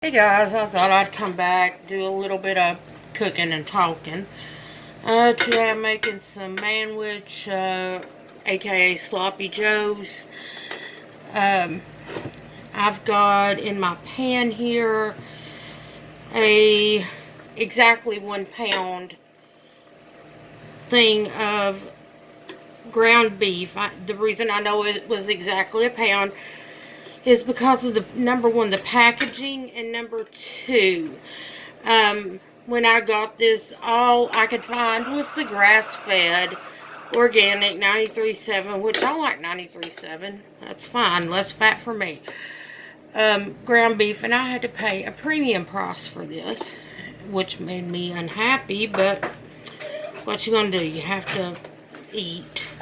Hey guys, I thought I'd come back, do a little bit of cooking and talking. Today I'm making some Manwich, aka Sloppy Joes. Um, I've got in my pan here a exactly 1 pound thing of ground beef. The reason I know it was exactly a pound is because of the number one, the packaging, and number two, when I got this, all I could find was the grass-fed organic 93.7, which I like 93.7. That's fine, less fat for me. Ground beef, and I had to pay a premium price for this, which made me unhappy, but what you gonna do? You have to eat.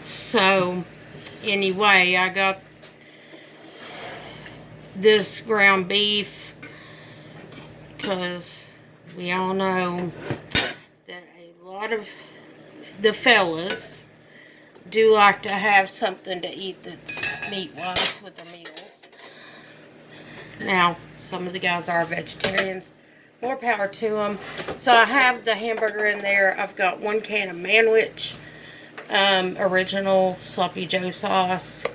So, anyway, I got this ground beef because we all know that a lot of the fellas do like to have something to eat that's meat-wise with their meals. Now, some of the guys are vegetarians. More power to them. So I have the hamburger in there. I've got 1 can of Manwich original Sloppy Joe sauce.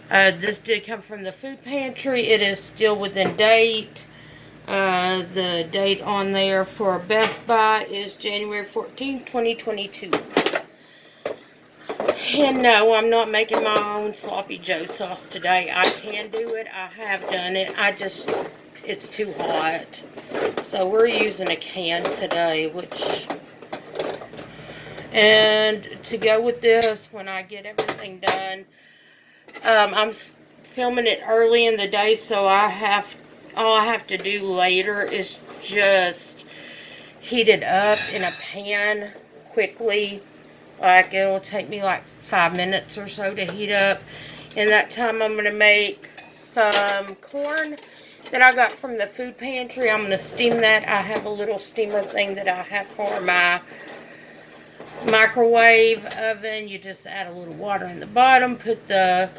This did come from the food pantry. It is still within date. The date on there for Best Buy is January 14th, 2022. And no, I'm not making my own Sloppy Joe sauce today. I can do it. I have done it. It's too hot. So we're using a can today, and to go with this, when I get everything done, I'm filming it early in the day, so all I have to do later is just heat it up in a pan quickly. Like, it'll take me like 5 minutes or so to heat up. In that time, I'm going to make some corn that I got from the food pantry. I'm going to steam that. I have a little steamer thing that I have for my microwave oven. You just add a little water in the bottom, put the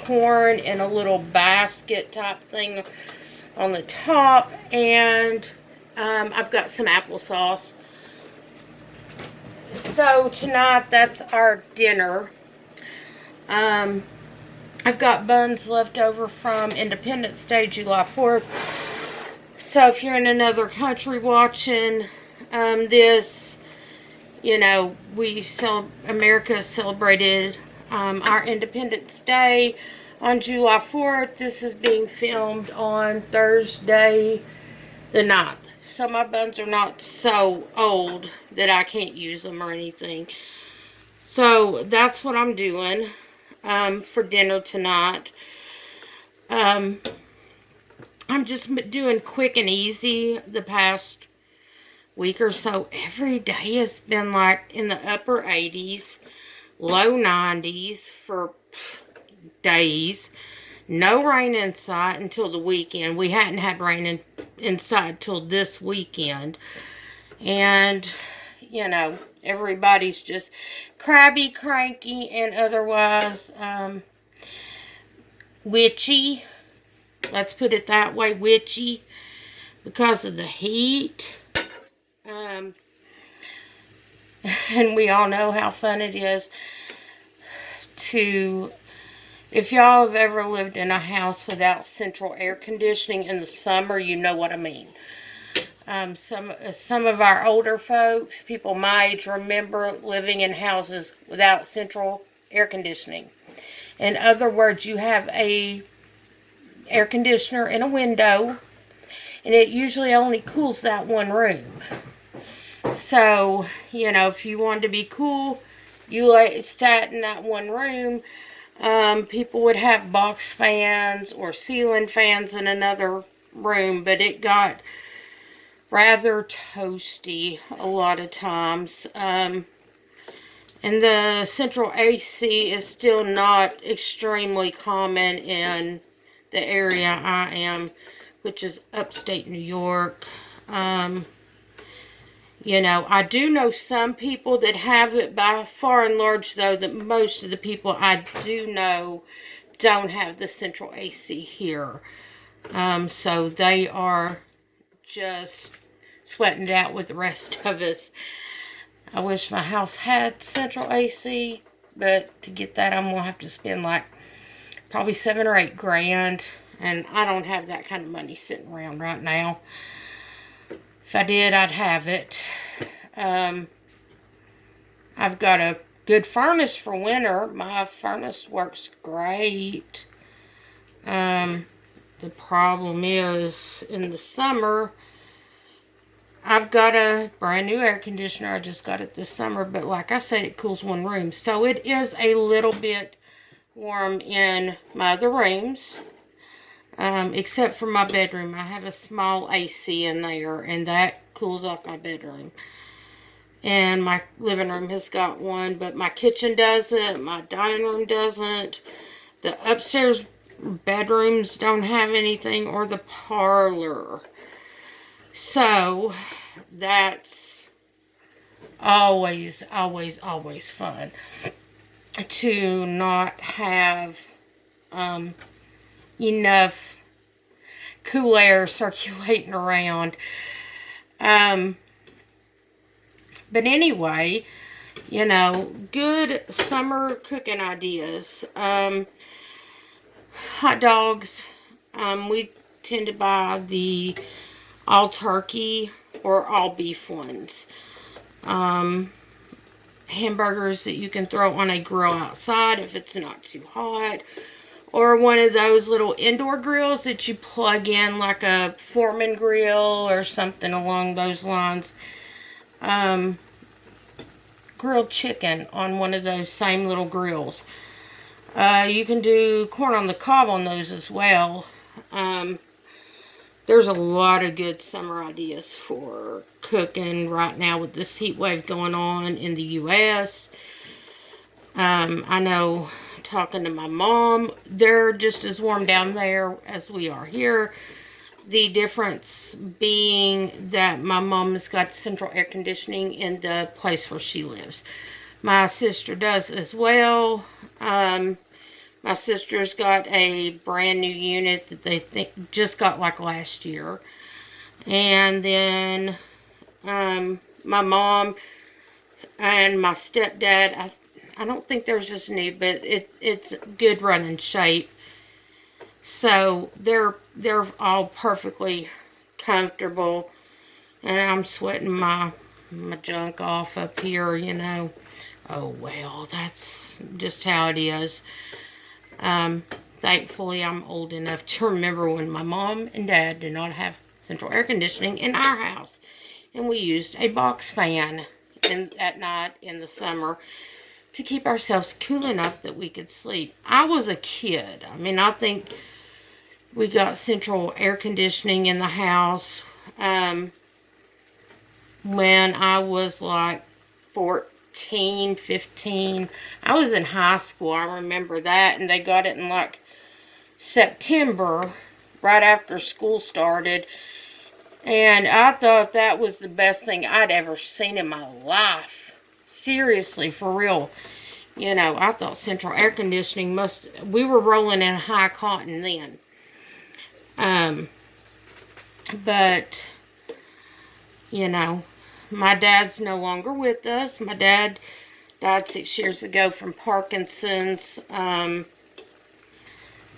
corn in a little basket type thing on the top, and I've got some applesauce. So tonight, that's our dinner. I've got buns left over from Independence Day, July 4th. So if you're in another country watching this, you know, America celebrated our Independence Day on July 4th. This is being filmed on Thursday the 9th. So my buns are not so old that I can't use them or anything. So that's what I'm doing for dinner tonight. I'm just doing quick and easy the past week or so. Every day has been like in the upper 80s, low 90s for days. No rain in sight until the weekend. We hadn't had rain inside till this weekend. And, you know, everybody's just crabby, cranky, and otherwise witchy. Let's put it that way, witchy, because of the heat. And we all know how fun it is to, if y'all have ever lived in a house without central air conditioning in the summer, you know what I mean. Some of our older folks, people my age, remember living in houses without central air conditioning. In other words, you have a air conditioner in a window, and it usually only cools that one room. So, you know, if you wanted to be cool, you sat in that one room. People would have box fans or ceiling fans in another room, but it got rather toasty a lot of times. And the central AC is still not extremely common in the area I am, which is upstate New York. You know, I do know some people that have it. By far and large, though, that most of the people I do know don't have the central AC here. So they are just sweating it out with the rest of us. I wish my house had central AC, but to get that, I'm going to have to spend like probably $7 or $8 grand, and I don't have that kind of money sitting around right now. If I did, I'd have it. I've got a good furnace for winter. My furnace works great. The problem is, in the summer, I've got a brand new air conditioner. I just got it this summer, but like I said, it cools one room. So it is a little bit warm in my other rooms, except for my bedroom. I have a small AC in there, and that cools off my bedroom. And my living room has got one, but my kitchen doesn't. My dining room doesn't. The upstairs bedrooms don't have anything, or the parlor. So that's always fun to not have enough cool air circulating around. But anyway, you know, good summer cooking ideas. Hot dogs, we tend to buy the all turkey or all beef ones. Hamburgers that you can throw on a grill outside if it's not too hot, or one of those little indoor grills that you plug in, like a Foreman grill or something along those lines. Grilled chicken on one of those same little grills. You can do corn on the cob on those as well. There's a lot of good summer ideas for cooking right now with this heat wave going on in the U.S. I know, talking to my mom, they're just as warm down there as we are here. The difference being that my mom has got central air conditioning in the place where she lives. My sister does as well. My sister's got a brand new unit that they just got like last year. And then my mom and my stepdad, I don't think theirs is new, but it's good running shape. So they're all perfectly comfortable. And I'm sweating my junk off up here, you know. Oh well, that's just how it is. Thankfully, I'm old enough to remember when my mom and dad did not have central air conditioning in our house. And we used a box fan at night in the summer to keep ourselves cool enough that we could sleep. I was a kid. I mean, I think we got central air conditioning in the house when I was like 14, 15. I was in high school. I remember that. And they got it in like September, right after school started. And I thought that was the best thing I'd ever seen in my life. Seriously, for real. You know, I thought central air conditioning we were rolling in high cotton then. But, you know, my dad's no longer with us. My dad died 6 years ago from Parkinson's.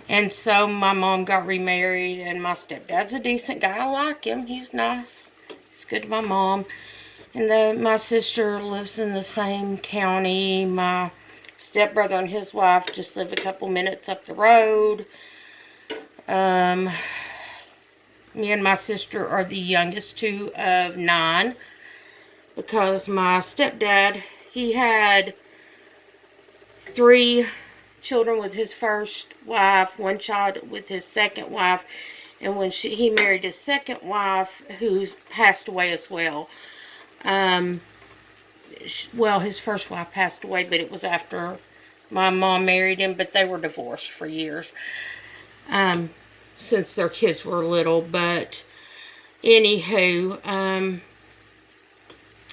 And so my mom got remarried, and my stepdad's a decent guy. I like him. He's nice. He's good to my mom. And my sister lives in the same county. My stepbrother and his wife just live a couple minutes up the road. Me and my sister are the youngest two of 9. Because my stepdad, he had 3 children with his first wife, 1 child with his second wife, and when he married his second wife, who passed away as well. Well, his first wife passed away, but it was after my mom married him, but they were divorced for years, since their kids were little. But anywho,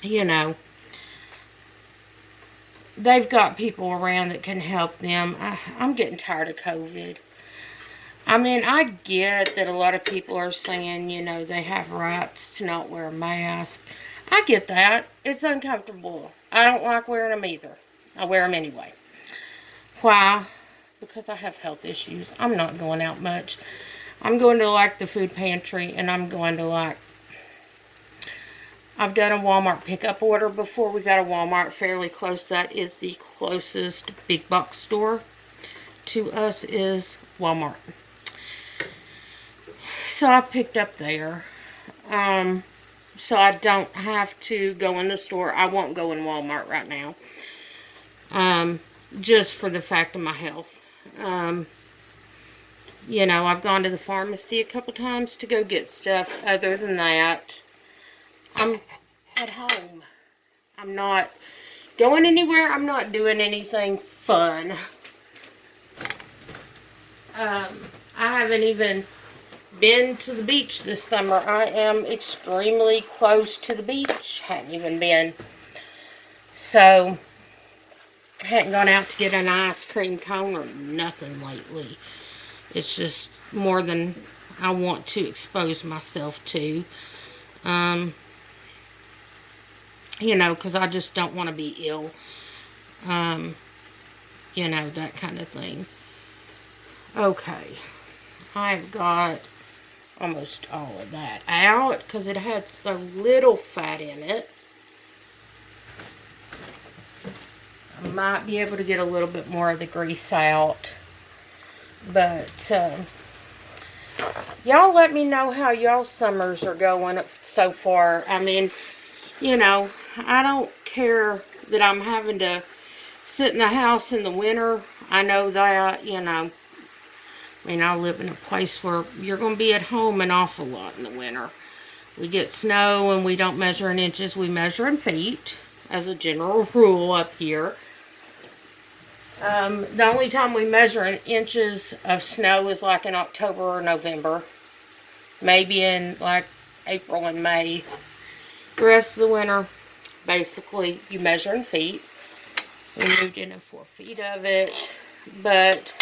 you know, they've got people around that can help them. I'm getting tired of COVID. I mean, I get that a lot of people are saying, you know, they have rights to not wear a mask. I get that. It's uncomfortable. I don't like wearing them either. I wear them anyway. Why? Because I have health issues. I'm not going out much. I'm going to like the food pantry, and I'm going to like, I've done a Walmart pickup order before. We got a Walmart fairly close. That is the closest big box store to us is Walmart. So I picked up there. So I don't have to go in the store. I won't go in Walmart right now. Just for the fact of my health. You know, I've gone to the pharmacy a couple times to go get stuff. Other than that, I'm at home. I'm not going anywhere. I'm not doing anything fun. I haven't even been to the beach this summer. I am extremely close to the beach. Hadn't even been. So, hadn't gone out to get an ice cream cone or nothing lately. It's just more than I want to expose myself to. You know, because I just don't want to be ill. You know, that kind of thing. Okay. I've got almost all of that out because it had so little fat in it. I might be able to get a little bit more of the grease out. But, y'all let me know how y'all summers are going so far. I mean, you know, I don't care that I'm having to sit in the house in the winter. I know that, you know, I mean, I live in a place where you're going to be at home an awful lot in the winter. We get snow and we don't measure in inches. We measure in feet as a general rule up here. The only time we measure in inches of snow is like in October or November. Maybe in like April and May. The rest of the winter, basically, you measure in feet. We moved in 4 feet of it. But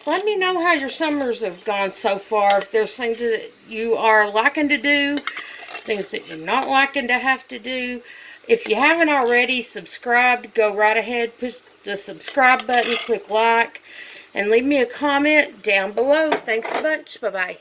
let me know how your summers have gone so far. If there's things that you are liking to do, things that you're not liking to have to do. If you haven't already subscribed, go right ahead, push the subscribe button, click like, and leave me a comment down below. Thanks a bunch. Bye-bye.